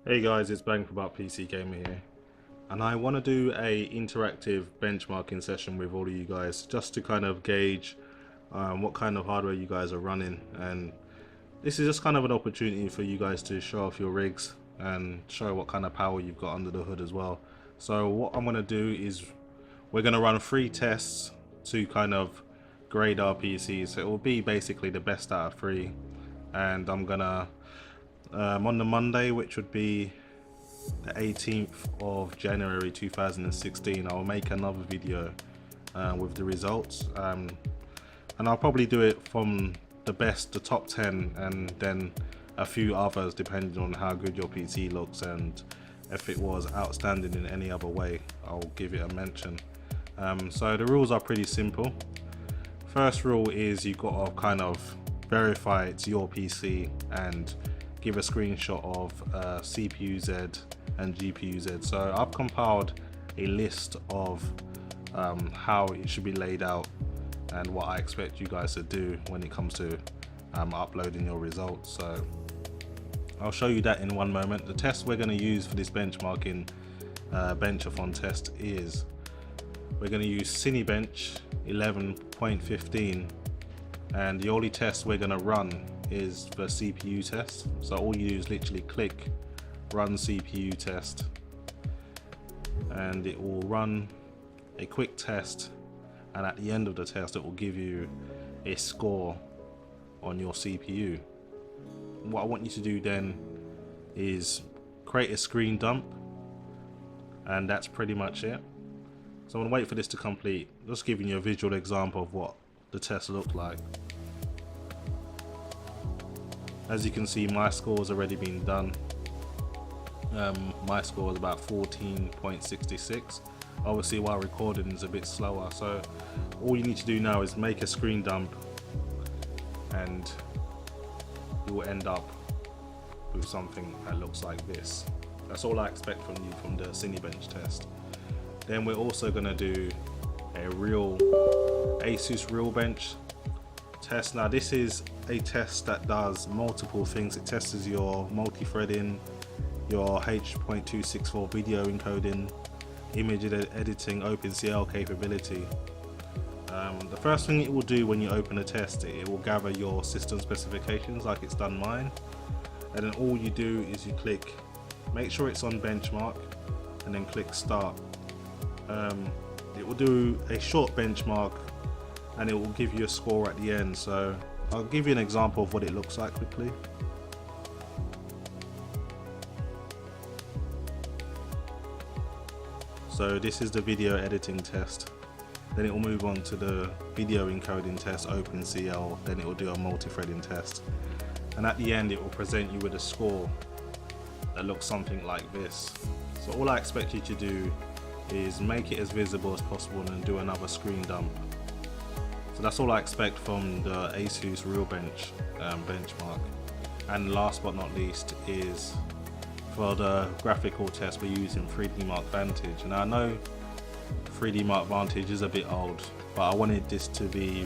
Hey guys, it's Bang from About PC Gamer here, and I want to do a interactive benchmarking session with all of you guys just to kind of gauge what kind of hardware you guys are running. And this is just kind of an opportunity for you guys to show off your rigs and show what kind of power you've got under the hood as well. So what I'm going to do is we're going to run 3 tests to kind of grade our PCs. So it will be basically the best out of 3, and I'm gonna on the Monday, which would be the 18th of January 2016, I'll make another video with the results, and I'll probably do it from the top 10 and then a few others depending on how good your PC looks, and if it was outstanding in any other way I'll give it a mention. So the rules are pretty simple. First rule is you've got to kind of verify it's your PC and give a screenshot of CPU Z and GPU Z. So I've compiled a list of how it should be laid out and what I expect you guys to do when it comes to uploading your results. So I'll show you that in one moment. The test we're going to use for this benchmarking Benchathon test is we're going to use Cinebench 11.15, and the only test we're going to run is the CPU test. So all you do is literally click run CPU test, and it will run a quick test, and at the end of the test it will give you a score on your CPU. What I want you to do then is create a screen dump, and that's pretty much it. So I'm gonna wait for this to complete, just giving you a visual example of what the test looked like. As you can see, my score has already been done. My score is about 14.66. Obviously while recording is a bit slower, so all you need to do now is make a screen dump and you will end up with something that looks like this. That's all I expect from you from the Cinebench test. Then we're also going to do a real Asus Real Bench test. Now this is a test that does multiple things. It tests your multi-threading, your H.264 video encoding, image editing, OpenCL capability. The first thing it will do when you open a test, it will gather your system specifications like it's done mine, and then all you do is you click, make sure it's on benchmark, and then click start. It will do a short benchmark and it will give you a score at the end. So I'll give you an example of what it looks like quickly. So this is the video editing test, then it will move on to the video encoding test, OpenCL, then it will do a multi-threading test, and at the end it will present you with a score that looks something like this. So all I expect you to do is make it as visible as possible and do another screen dump. So that's all I expect from the Asus Real Bench benchmark. And last but not least is for the graphical test we're using 3D Mark Vantage. And I know 3D Mark Vantage is a bit old, but I wanted this to be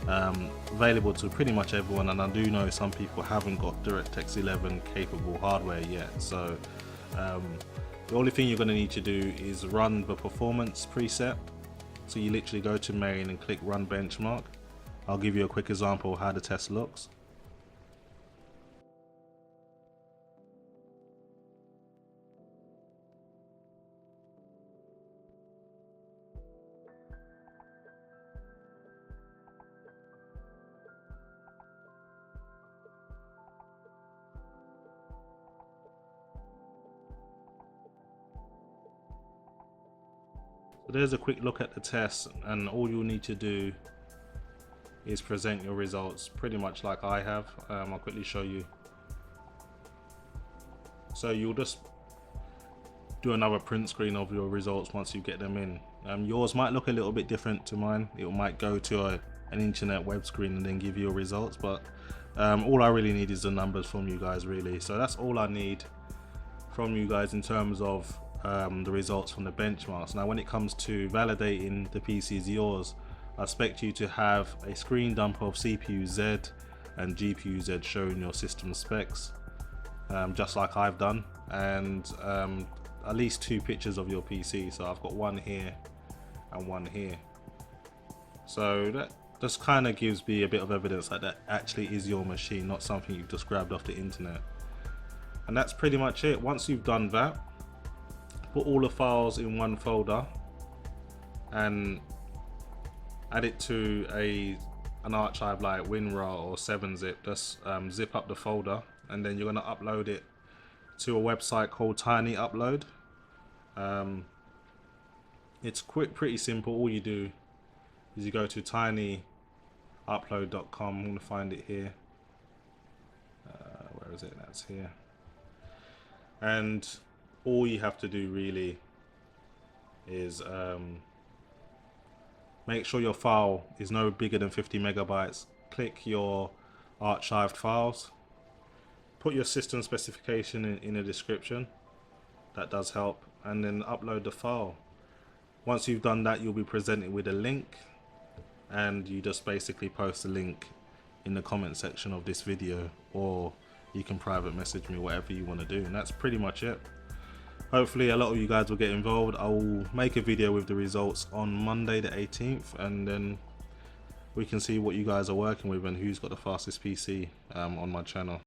available to pretty much everyone, and I do know some people haven't got DirectX 11 capable hardware yet. So the only thing you're going to need to do is run the performance preset. So you literally go to main and click run benchmark. I'll give you a quick example of how the test looks. So there's a quick look at the test, and all you'll need to do is present your results pretty much like I have. I'll quickly show you. So you'll just do another print screen of your results once you get them in. Yours might look a little bit different to mine. It might go to an internet web screen and then give you your results, but all I really need is the numbers from you guys really. So that's all I need from you guys in terms of the results from the benchmarks. Now when it comes to validating the PC's yours, I expect you to have a screen dump of CPU Z and GPU Z showing your system specs, just like I've done, and at least 2 pictures of your PC. So I've got one here and one here. So that just kind of gives me a bit of evidence that that actually is your machine, not something you've just grabbed off the internet. And that's pretty much it. Once you've done that, put all the files in one folder and add it to an archive like WinRAR or 7-zip. Just zip up the folder, and then you're going to upload it to a website called Tiny Upload. It's pretty simple. All you do is you go to tinyupload.com. I'm going to find it here. Where is it? That's here. And all you have to do really is make sure your file is no bigger than 50 megabytes. Click your archived files. Put your system specification in the description. That does help. And then upload the file. Once you've done that, you'll be presented with a link, and you just basically post a link in the comment section of this video, or you can private message me, whatever you want to do. And that's pretty much it. Hopefully a lot of you guys will get involved. I will make a video with the results on Monday the 18th, and then we can see what you guys are working with and who's got the fastest PC on my channel.